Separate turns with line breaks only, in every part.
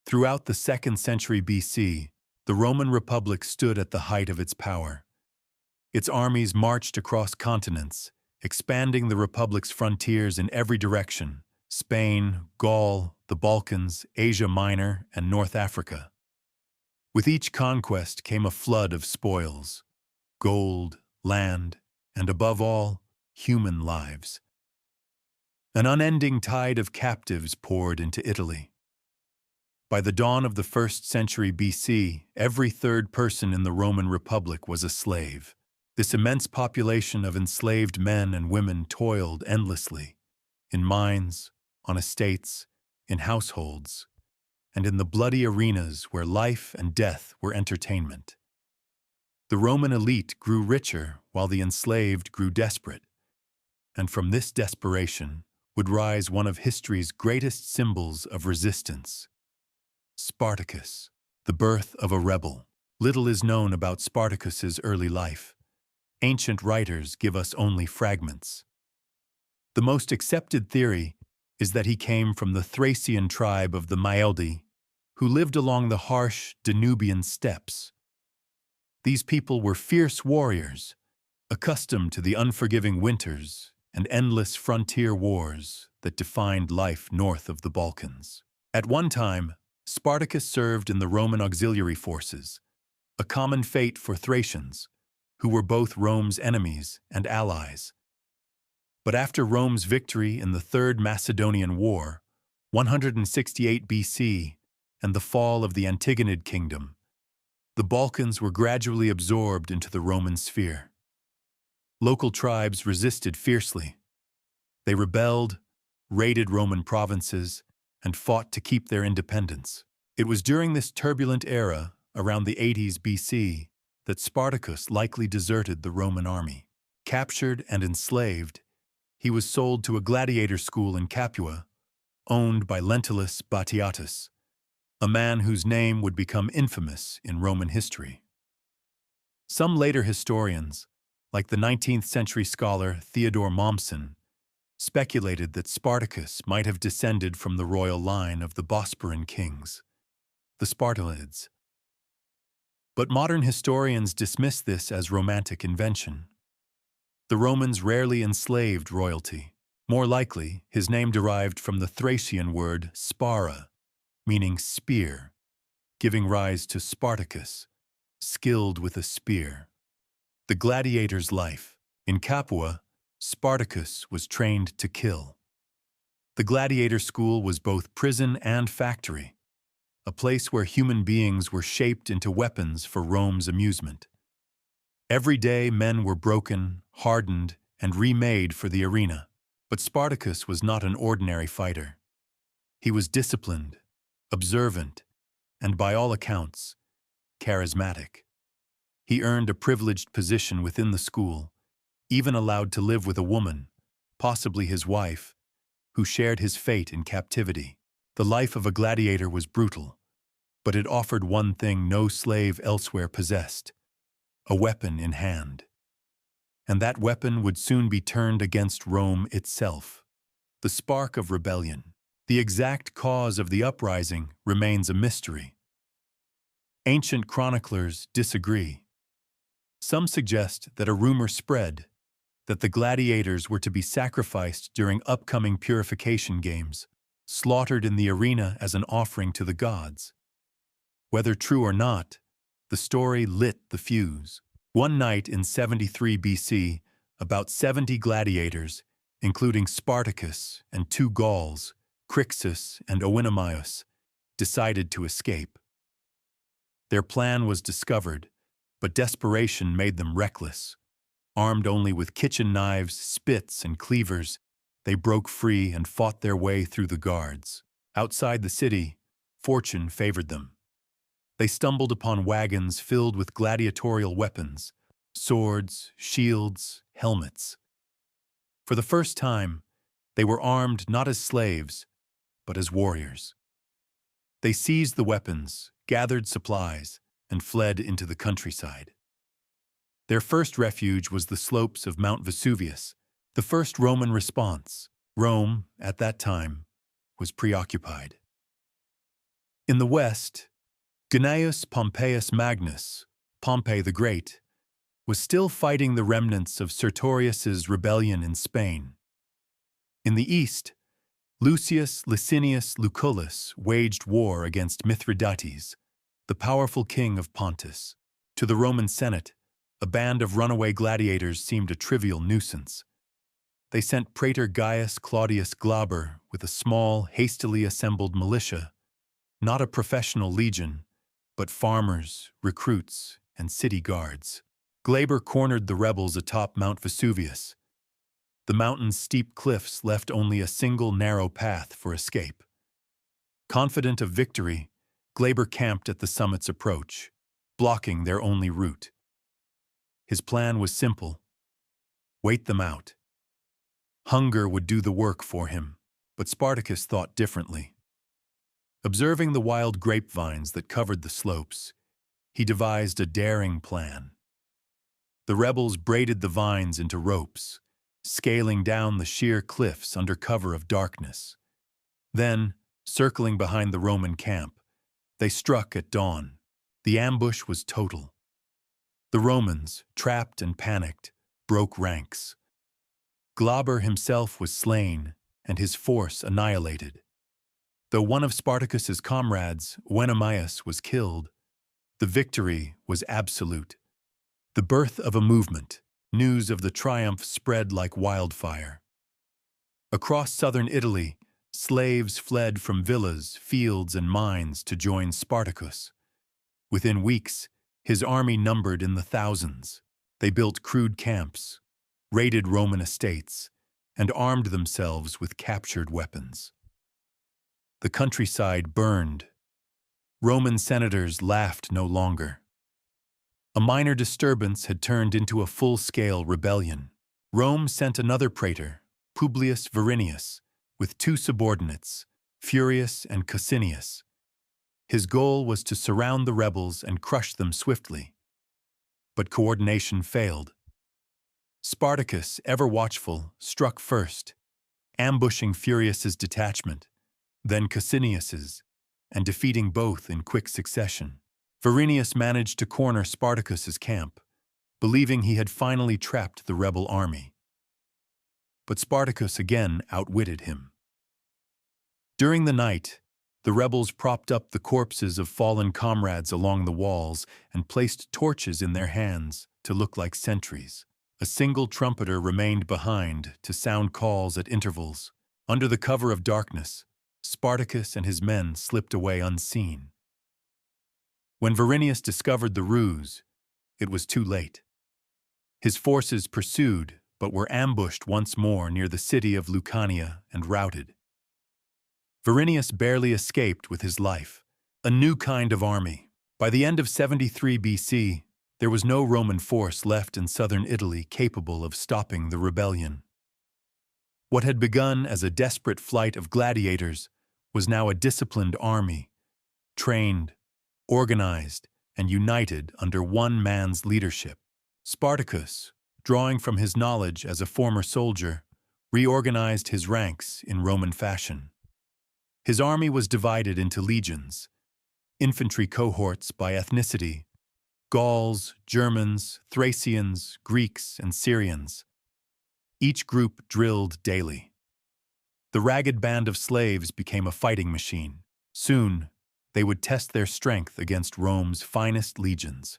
Throughout the 2nd century BC, the Roman Republic stood at the height of its power. Its armies marched across continents, expanding the Republic's frontiers in every direction: Spain, Gaul, the Balkans, Asia Minor, and North Africa. With each conquest came a flood of spoils: gold, land, and above all, human lives. An unending tide of captives poured into Italy. By the dawn of the 1st century BC, every third person in the Roman Republic was a slave. This immense population of enslaved men and women toiled endlessly, in mines, on estates, in households, and in the bloody arenas where life and death were entertainment. The Roman elite grew richer while the enslaved grew desperate, and from this desperation would rise one of history's greatest symbols of resistance: Spartacus, the birth of a rebel. Little is known about Spartacus's early life. Ancient writers give us only fragments. The most accepted theory is that he came from the Thracian tribe of the Maeldi, who lived along the harsh Danubian steppes. These people were fierce warriors, accustomed to the unforgiving winters and endless frontier wars that defined life north of the Balkans. At one time, Spartacus served in the Roman auxiliary forces, a common fate for Thracians, who were both Rome's enemies and allies. But after Rome's victory in the Third Macedonian War, 168 BC, and the fall of the Antigonid kingdom, the Balkans were gradually absorbed into the Roman sphere. Local tribes resisted fiercely. They rebelled, raided Roman provinces, and fought to keep their independence. It was during this turbulent era, around the 80s BC, that Spartacus likely deserted the Roman army. Captured and enslaved, he was sold to a gladiator school in Capua, owned by Lentulus Batiatus, a man whose name would become infamous in Roman history. Some later historians, like the 19th century scholar Theodore Mommsen, speculated that Spartacus might have descended from the royal line of the Bosporan kings, the Spartalids. But modern historians dismiss this as romantic invention. The Romans rarely enslaved royalty. More likely, his name derived from the Thracian word spara, meaning spear, giving rise to Spartacus, skilled with a spear. The gladiator's life. In Capua, Spartacus was trained to kill. The gladiator school was both prison and factory, a place where human beings were shaped into weapons for Rome's amusement. Every day men were broken, hardened, and remade for the arena. But Spartacus was not an ordinary fighter. He was disciplined, observant, and by all accounts, charismatic. He earned a privileged position within the school, even allowed to live with a woman, possibly his wife, who shared his fate in captivity. The life of a gladiator was brutal, but it offered one thing no slave elsewhere possessed: a weapon in hand. And that weapon would soon be turned against Rome itself. The spark of rebellion, the exact cause of the uprising, remains a mystery. Ancient chroniclers disagree. Some suggest that a rumor spread that the gladiators were to be sacrificed during upcoming purification games, slaughtered in the arena as an offering to the gods. Whether true or not, the story lit the fuse. One night in 73 BC, about 70 gladiators, including Spartacus and 2 Gauls, Crassus and Oenomaus, decided to escape. Their plan was discovered, but desperation made them reckless. Armed only with kitchen knives, spits, and cleavers, they broke free and fought their way through the guards. Outside the city, fortune favored them. They stumbled upon wagons filled with gladiatorial weapons: swords, shields, helmets. For the first time, they were armed not as slaves, but as warriors. They seized the weapons, gathered supplies, and fled into the countryside. Their first refuge was the slopes of Mount Vesuvius, the first Roman response. Rome, at that time, was preoccupied. In the west, Gnaeus Pompeius Magnus, Pompey the Great, was still fighting the remnants of Sertorius's rebellion in Spain. In the east, Lucius Licinius Lucullus waged war against Mithridates, the powerful king of Pontus. To the Roman Senate, a band of runaway gladiators seemed a trivial nuisance. They sent Praetor Gaius Claudius Glaber with a small, hastily assembled militia, not a professional legion, but farmers, recruits, and city guards. Glaber cornered the rebels atop Mount Vesuvius. The mountain's steep cliffs left only a single narrow path for escape. Confident of victory, Glaber camped at the summit's approach, blocking their only route. His plan was simple: wait them out. Hunger would do the work for him, but Spartacus thought differently. Observing the wild grapevines that covered the slopes, he devised a daring plan. The rebels braided the vines into ropes, scaling down the sheer cliffs under cover of darkness. Then, circling behind the Roman camp, they struck at dawn. The ambush was total. The Romans, trapped and panicked, broke ranks. Glaber himself was slain and his force annihilated. Though one of Spartacus's comrades, Oenomaus, was killed, the victory was absolute. The birth of a movement, news of the triumph spread like wildfire. Across southern Italy, slaves fled from villas, fields, and mines to join Spartacus. Within weeks, his army numbered in the thousands. They built crude camps, raided Roman estates, and armed themselves with captured weapons. The countryside burned. Roman senators laughed no longer. A minor disturbance had turned into a full-scale rebellion. Rome sent another praetor, Publius Varinius, with two subordinates, Furius and Cassinius. His goal was to surround the rebels and crush them swiftly. But coordination failed. Spartacus, ever watchful, struck first, ambushing Furius's detachment, then Cassinius's, and defeating both in quick succession. Varinius managed to corner Spartacus's camp, believing he had finally trapped the rebel army. But Spartacus again outwitted him. During the night, the rebels propped up the corpses of fallen comrades along the walls and placed torches in their hands to look like sentries. A single trumpeter remained behind to sound calls at intervals. Under the cover of darkness, Spartacus and his men slipped away unseen. When Varinius discovered the ruse, it was too late. His forces pursued, but were ambushed once more near the city of Lucania and routed. Varinius barely escaped with his life. A new kind of army. By the end of 73 BC, there was no Roman force left in southern Italy capable of stopping the rebellion. What had begun as a desperate flight of gladiators was now a disciplined army, trained, organized, and united under one man's leadership. Spartacus, drawing from his knowledge as a former soldier, reorganized his ranks in Roman fashion. His army was divided into legions, infantry cohorts by ethnicity: Gauls, Germans, Thracians, Greeks, and Syrians. Each group drilled daily. The ragged band of slaves became a fighting machine. Soon, they would test their strength against Rome's finest legions.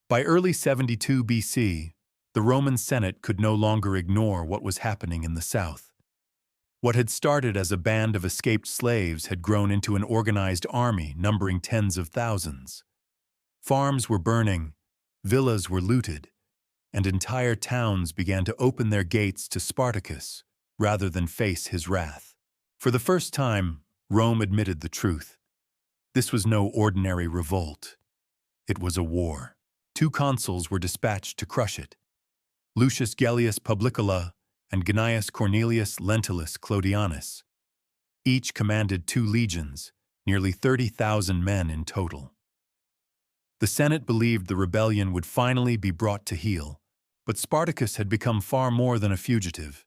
By early 72 BC, the Roman Senate could no longer ignore what was happening in the south. What had started as a band of escaped slaves had grown into an organized army numbering tens of thousands. Farms were burning, villas were looted, and entire towns began to open their gates to Spartacus rather than face his wrath. For the first time, Rome admitted the truth. This was no ordinary revolt. It was a war. 2 consuls were dispatched to crush it: Lucius Gellius Publicola and Gnaeus Cornelius Lentulus Clodianus. Each commanded 2 legions, nearly 30,000 men in total. The Senate believed the rebellion would finally be brought to heel, but Spartacus had become far more than a fugitive.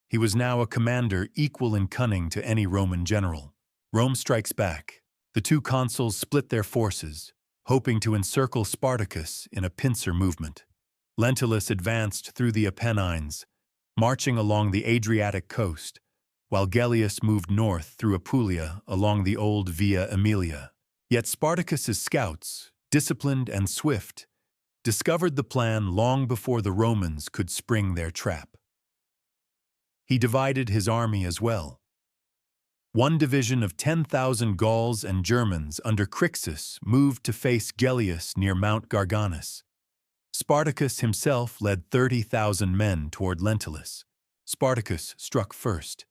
He was now a commander equal in cunning to any Roman general. Rome strikes back. The two consuls split their forces, hoping to encircle Spartacus in a pincer movement. Lentulus advanced through the Apennines, marching along the Adriatic coast, while Gellius moved north through Apulia along the old Via Aemilia. Yet Spartacus's scouts, disciplined and swift, discovered the plan long before the Romans could spring their trap. He divided his army as well. One division of 10,000 Gauls and Germans under Crassus moved to face Gellius near Mount Garganus. Spartacus himself led 30,000 men toward Lentulus. Spartacus struck first.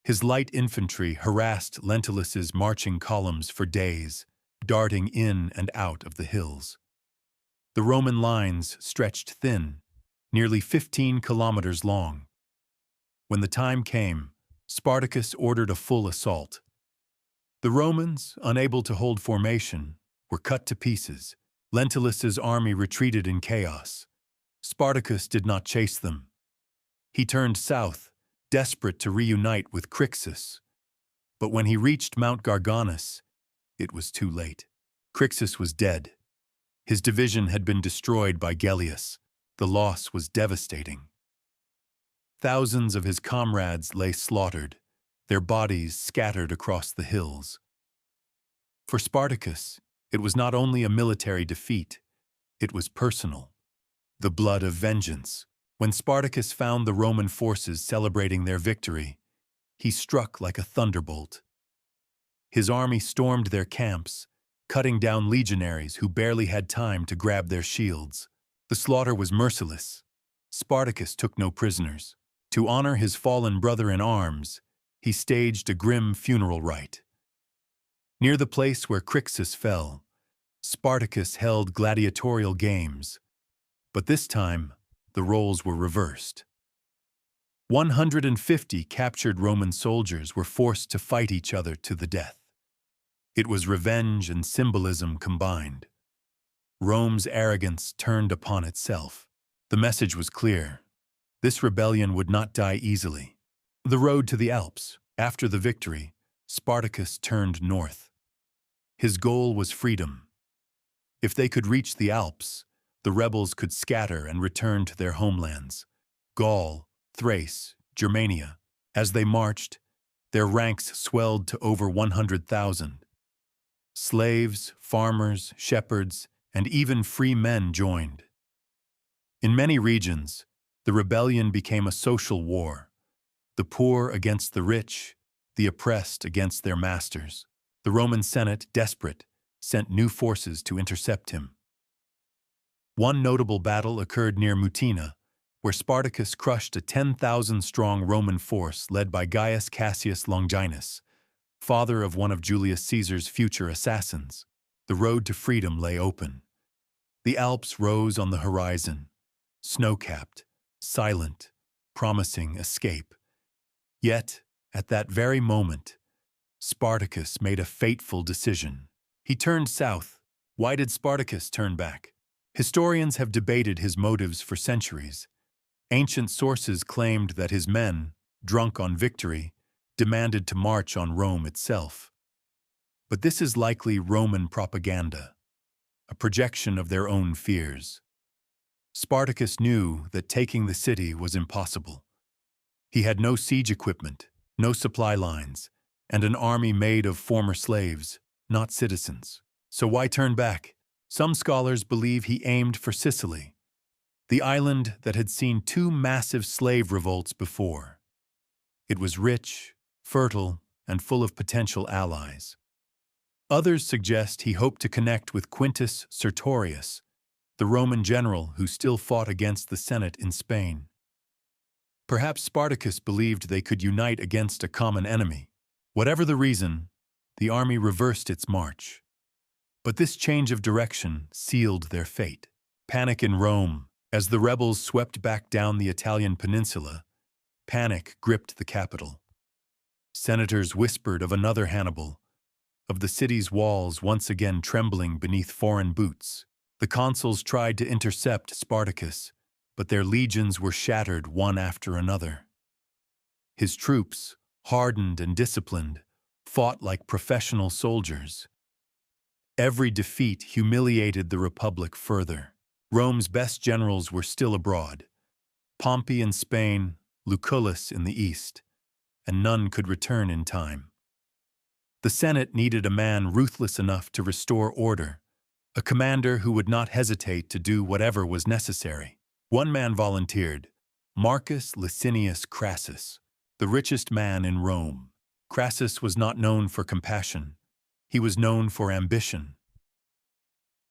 His light infantry harassed Lentulus's marching columns for days, darting in and out of the hills. The Roman lines stretched thin, nearly 15 kilometers long. When the time came, Spartacus ordered a full assault. The Romans, unable to hold formation, were cut to pieces. Lentulus's army retreated in chaos. Spartacus did not chase them. He turned south, desperate to reunite with Crassus. But when he reached Mount Garganus, it was too late. Crassus was dead. His division had been destroyed by Gellius. The loss was devastating. Thousands of his comrades lay slaughtered, their bodies scattered across the hills. For Spartacus, it was not only a military defeat, it was personal. The blood of vengeance. When Spartacus found the Roman forces celebrating their victory, he struck like a thunderbolt. His army stormed their camps, cutting down legionaries who barely had time to grab their shields. The slaughter was merciless. Spartacus took no prisoners. To honor his fallen brother in arms, he staged a grim funeral rite. Near the place where Crassus fell, Spartacus held gladiatorial games, but this time the roles were reversed. 150 captured Roman soldiers were forced to fight each other to the death. It was revenge and symbolism combined. Rome's arrogance turned upon itself. The message was clear. This rebellion would not die easily. The road to the Alps. After the victory, Spartacus turned north. His goal was freedom. If they could reach the Alps, the rebels could scatter and return to their homelands. Gaul, Thrace, Germania. As they marched, their ranks swelled to over 100,000. Slaves, farmers, shepherds, and even free men joined. In many regions, the rebellion became a social war. The poor against the rich, the oppressed against their masters. The Roman Senate, desperate, sent new forces to intercept him. One notable battle occurred near Mutina, where Spartacus crushed a 10,000-strong Roman force led by Gaius Cassius Longinus, father of one of Julius Caesar's future assassins. The road to freedom lay open. The Alps rose on the horizon, snow-capped, silent, promising escape. Yet, at that very moment, Spartacus made a fateful decision. He turned south. Why did Spartacus turn back? Historians have debated his motives for centuries. Ancient sources claimed that his men, drunk on victory, demanded to march on Rome itself. But this is likely Roman propaganda, a projection of their own fears. Spartacus knew that taking the city was impossible. He had no siege equipment, no supply lines, and an army made of former slaves, not citizens. So why turn back? Some scholars believe he aimed for Sicily, the island that had seen two massive slave revolts before. It was rich, fertile, and full of potential allies. Others suggest he hoped to connect with Quintus Sertorius, the Roman general who still fought against the Senate in Spain. Perhaps Spartacus believed they could unite against a common enemy. Whatever the reason, the army reversed its march. But this change of direction sealed their fate. Panic in Rome. As the rebels swept back down the Italian peninsula, panic gripped the capital. Senators whispered of another Hannibal, of the city's walls once again trembling beneath foreign boots. The consuls tried to intercept Spartacus, but their legions were shattered one after another. His troops, hardened and disciplined, fought like professional soldiers. Every defeat humiliated the Republic further. Rome's best generals were still abroad. Pompey in Spain, Lucullus in the east, and none could return in time. The Senate needed a man ruthless enough to restore order, a commander who would not hesitate to do whatever was necessary. One man volunteered, Marcus Licinius Crassus, the richest man in Rome. Crassus was not known for compassion. He was known for ambition.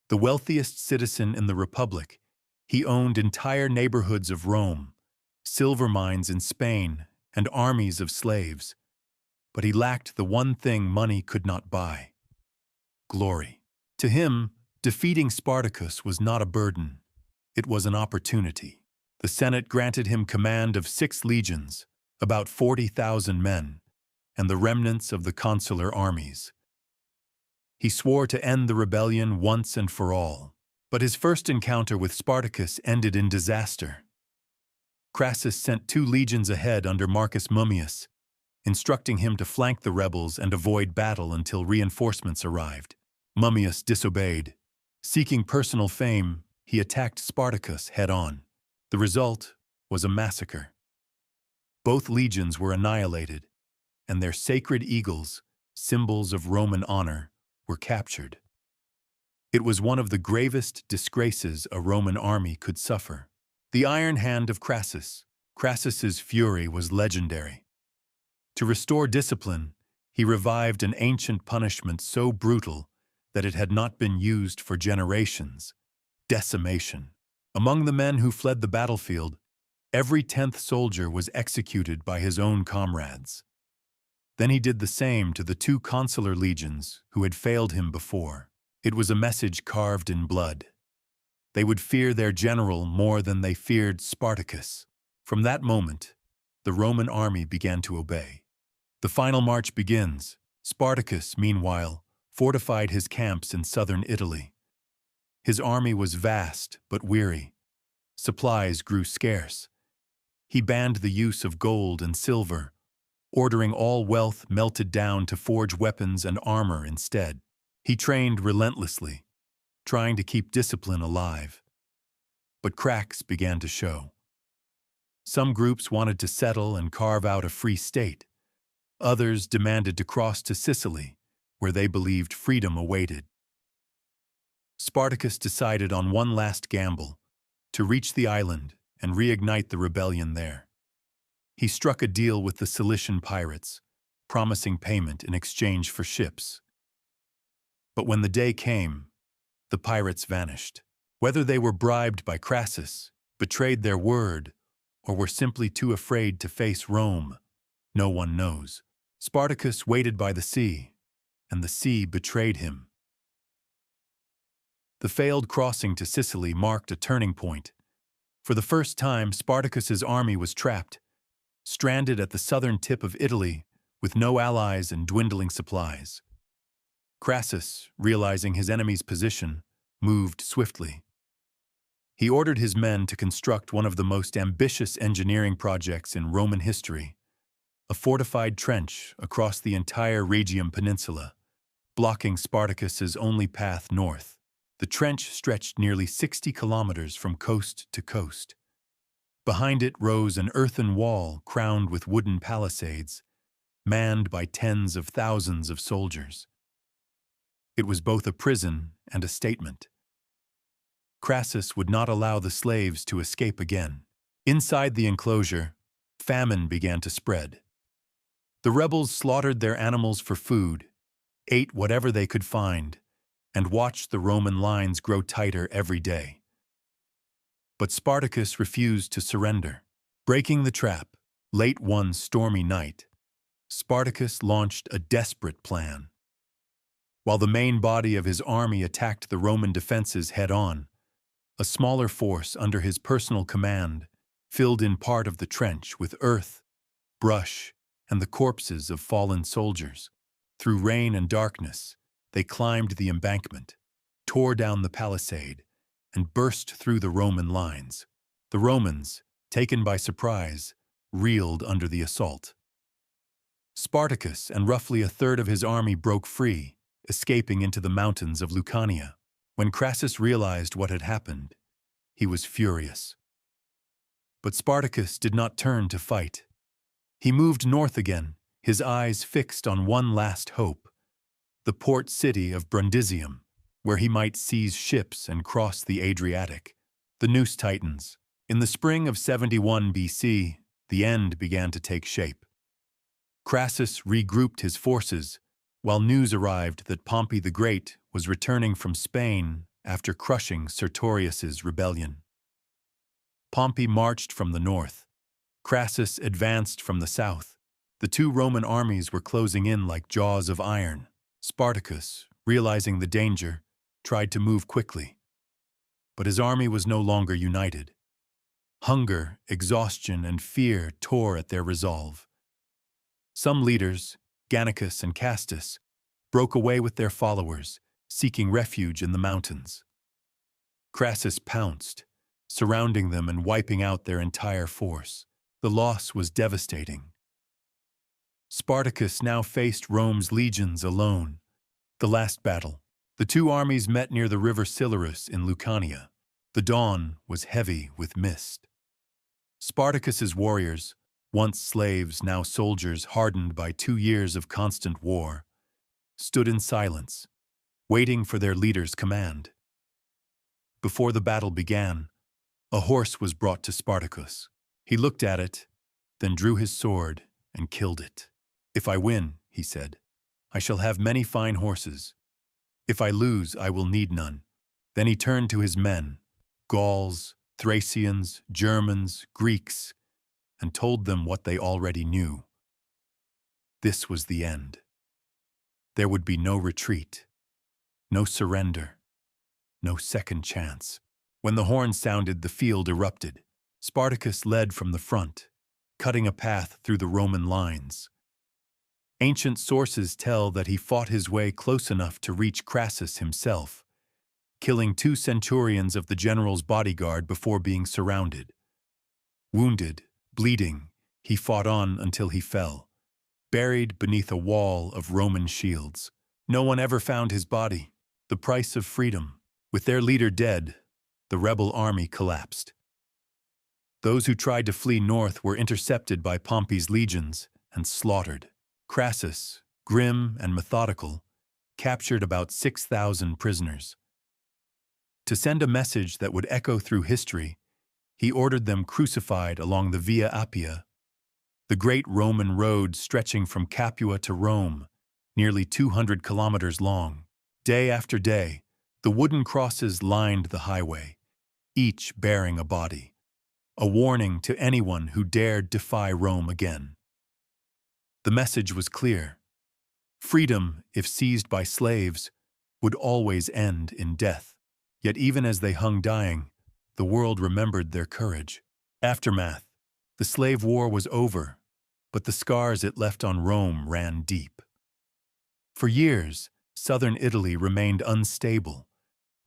The wealthiest citizen in the Republic, he owned entire neighborhoods of Rome, silver mines in Spain, and armies of slaves. But he lacked the one thing money could not buy: glory. To him, defeating Spartacus was not a burden. It was an opportunity. The Senate granted him command of 6 legions, about 40,000 men, and the remnants of the consular armies. He swore to end the rebellion once and for all. But his first encounter with Spartacus ended in disaster. Crassus sent 2 legions ahead under Marcus Mummius, instructing him to flank the rebels and avoid battle until reinforcements arrived. Mummius disobeyed. Seeking personal fame, he attacked Spartacus head-on. The result was a massacre. Both legions were annihilated, and their sacred eagles, symbols of Roman honor, were captured. It was one of the gravest disgraces a Roman army could suffer. The iron hand of Crassus. Crassus's fury was legendary. To restore discipline, he revived an ancient punishment so brutal that it had not been used for generations: decimation. Among the men who fled the battlefield, every 10th soldier was executed by his own comrades. Then he did the same to the 2 consular legions who had failed him before. It was a message carved in blood. They would fear their general more than they feared Spartacus. From that moment, the Roman army began to obey. The final march begins. Spartacus, meanwhile, fortified his camps in southern Italy. His army was vast but weary. Supplies grew scarce. He banned the use of gold and silver, ordering all wealth melted down to forge weapons and armor instead. He trained relentlessly, trying to keep discipline alive. But cracks began to show. Some groups wanted to settle and carve out a free state. Others demanded to cross to Sicily, where they believed freedom awaited. Spartacus decided on one last gamble: to reach the island and reignite the rebellion there. He struck a deal with the Cilician pirates, promising payment in exchange for ships. But when the day came, the pirates vanished. Whether they were bribed by Crassus, betrayed their word, or were simply too afraid to face Rome, no one knows. Spartacus waited by the sea, and the sea betrayed him. The failed crossing to Sicily marked a turning point. For the first time, Spartacus's army was trapped, stranded at the southern tip of Italy with no allies and dwindling supplies. Crassus, realizing his enemy's position, moved swiftly. He ordered his men to construct one of the most ambitious engineering projects in Roman history: a fortified trench across the entire Rhegium Peninsula, blocking Spartacus's only path north. The trench stretched nearly 60 kilometers from coast to coast. Behind it rose an earthen wall crowned with wooden palisades, manned by tens of thousands of soldiers. It was both a prison and a statement. Crassus would not allow the slaves to escape again. Inside the enclosure, famine began to spread. The rebels slaughtered their animals for food, ate whatever they could find, and watched the Roman lines grow tighter every day. But Spartacus refused to surrender. Breaking the trap, late one stormy night, Spartacus launched a desperate plan. While the main body of his army attacked the Roman defenses head-on, a smaller force under his personal command filled in part of the trench with earth, brush, and the corpses of fallen soldiers. Through rain and darkness, they climbed the embankment, tore down the palisade, and burst through the Roman lines. The Romans, taken by surprise, reeled under the assault. Spartacus and roughly a third of his army broke free, escaping into the mountains of Lucania. When Crassus realized what had happened, he was furious. But Spartacus did not turn to fight. He moved north again, his eyes fixed on one last hope, the port city of Brundisium, where he might seize ships and cross the Adriatic. The noose tightens. In the spring of 71 BC, the end began to take shape. Crassus regrouped his forces, while news arrived that Pompey the Great was returning from Spain after crushing Sertorius's rebellion. Pompey marched from the north. Crassus advanced from the south. The two Roman armies were closing in like jaws of iron. Spartacus, realizing the danger, tried to move quickly. But his army was no longer united. Hunger, exhaustion, and fear tore at their resolve. Some leaders, Gannicus and Castus, broke away with their followers, seeking refuge in the mountains. Crassus pounced, surrounding them and wiping out their entire force. The loss was devastating. Spartacus now faced Rome's legions alone. The last battle. The two armies met near the river Silarus in Lucania. The dawn was heavy with mist. Spartacus's warriors, once slaves, now soldiers hardened by 2 years of constant war, stood in silence, waiting for their leader's command. Before the battle began, a horse was brought to Spartacus. He looked at it, then drew his sword and killed it. "If I win," he said, "I shall have many fine horses. If I lose, I will need none." Then he turned to his men, Gauls, Thracians, Germans, Greeks, and told them what they already knew. This was the end. There would be no retreat, no surrender, no second chance. When the horn sounded, the field erupted. Spartacus led from the front, cutting a path through the Roman lines. Ancient sources tell that he fought his way close enough to reach Crassus himself, killing 2 centurions of the general's bodyguard before being surrounded. Wounded, bleeding, he fought on until he fell, buried beneath a wall of Roman shields. No one ever found his body. The price of freedom. With their leader dead, the rebel army collapsed. Those who tried to flee north were intercepted by Pompey's legions and slaughtered. Crassus, grim and methodical, captured about 6,000 prisoners. To send a message that would echo through history, he ordered them crucified along the Via Appia, the great Roman road stretching from Capua to Rome, nearly 200 kilometers long. Day after day, the wooden crosses lined the highway, each bearing a body, a warning to anyone who dared defy Rome again. The message was clear. Freedom, if seized by slaves, would always end in death. Yet even as they hung dying, the world remembered their courage. Aftermath. The slave war was over, but the scars it left on Rome ran deep. For years, southern Italy remained unstable,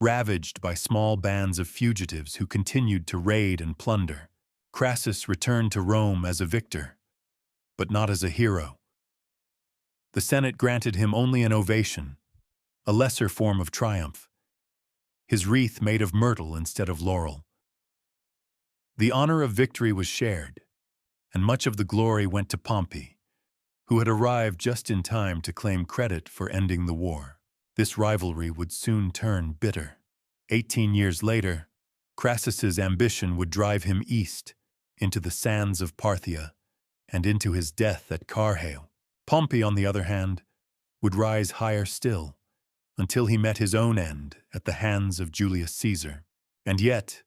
ravaged by small bands of fugitives who continued to raid and plunder. Crassus returned to Rome as a victor, but not as a hero. The Senate granted him only an ovation, a lesser form of triumph, his wreath made of myrtle instead of laurel. The honor of victory was shared, and much of the glory went to Pompey, who had arrived just in time to claim credit for ending the war. This rivalry would soon turn bitter. 18 years later, Crassus's ambition would drive him east, into the sands of Parthia, and into his death at Carrhae. Pompey, on the other hand, would rise higher still, until he met his own end at the hands of Julius Caesar. And yet,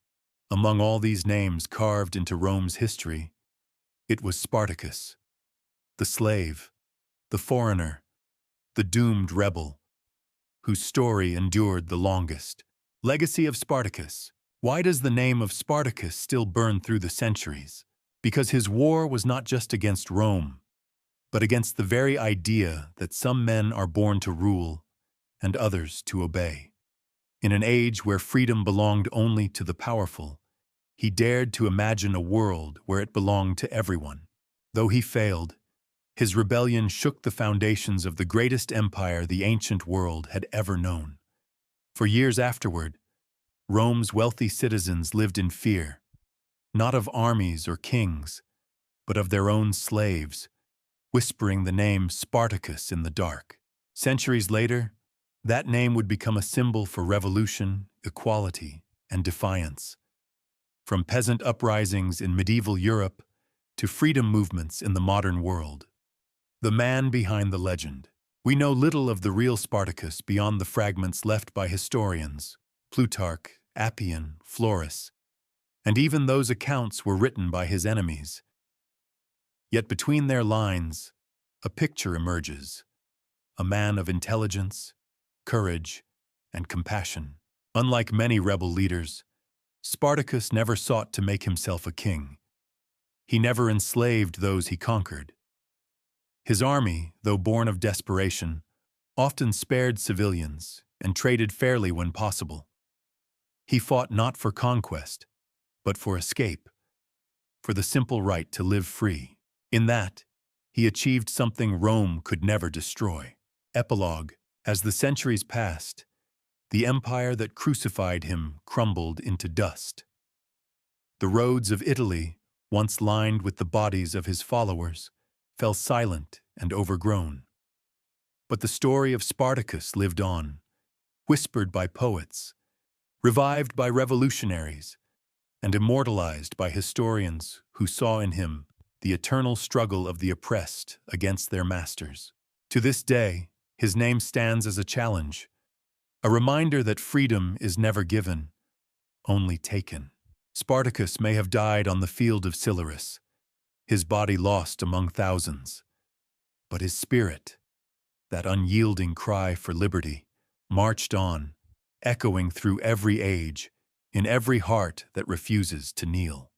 among all these names carved into Rome's history, it was Spartacus, the slave, the foreigner, the doomed rebel, whose story endured the longest. Legacy of Spartacus. Why does the name of Spartacus still burn through the centuries? Because his war was not just against Rome, but against the very idea that some men are born to rule and others to obey. In an age where freedom belonged only to the powerful, he dared to imagine a world where it belonged to everyone. Though he failed, His rebellion shook the foundations of the greatest empire the ancient world had ever known. For years afterward, Rome's wealthy citizens lived in fear, not of armies or kings, but of their own slaves, whispering the name Spartacus in the dark. Centuries later, that name would become a symbol for revolution, equality, and defiance. From peasant uprisings in medieval Europe to freedom movements in the modern world. The man behind the legend. We know little of the real Spartacus beyond the fragments left by historians, Plutarch, Appian, Florus, and even those accounts were written by his enemies. Yet between their lines, a picture emerges, a man of intelligence, courage, and compassion. Unlike many rebel leaders, Spartacus never sought to make himself a king. He never enslaved those he conquered. His army, though born of desperation, often spared civilians and traded fairly when possible. He fought not for conquest, but for escape, for the simple right to live free. In that, he achieved something Rome could never destroy. Epilogue. As the centuries passed, the empire that crucified him crumbled into dust. The roads of Italy, once lined with the bodies of his followers, fell silent and overgrown. But the story of Spartacus lived on, whispered by poets, revived by revolutionaries, and immortalized by historians who saw in him the eternal struggle of the oppressed against their masters. To this day, his name stands as a challenge, a reminder that freedom is never given, only taken. Spartacus may have died on the field of Silurus, his body lost among thousands. But his spirit, that unyielding cry for liberty, marched on, echoing through every age, in every heart that refuses to kneel.